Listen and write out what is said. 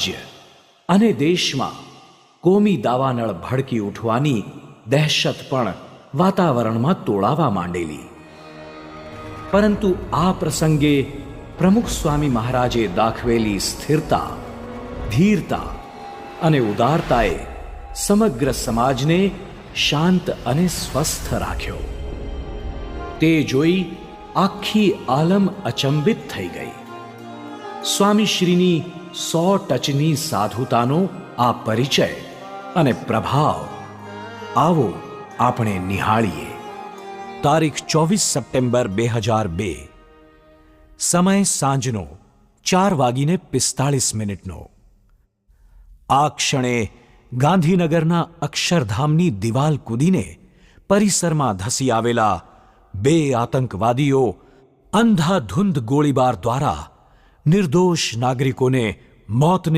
રાજ્ય અને દેશમાં કોમી દાવાનળ ભડકી ઉઠવાની દહેશત પણ વાતાવરણમાં તોળાવા માંડેલી. પરંતુ આ પ્રસંગે પ્રમુખ સ્વામી મહારાજે દાખવેલી સ્થિરતા, ધીરતા અને ઉદારતાએ સમગ્ર સમાજને શાંત અને સ્વસ્થ રાખ્યો. તે જોઈ આખી આલમ અચંબિત થઈ ગઈ. સ્વામીશ્રીની 100 ટચની સાધુતાનો આ પરિચય અને પ્રભાવ આવો આપણે નિહાળીએ. તારીખ 24 સપ્ટેમ્બર 2002, સમય સાંજનો 4:45. આ ક્ષણે ગાંધીનગરના અક્ષરધામની દિવાલ કૂદીને પરિસરમાં ધસી આવેલા 2 આતંકવાદીઓ અંધાધૂંધ ગોળીબાર દ્વારા નિર્દોષ નાગરિકોને મોતને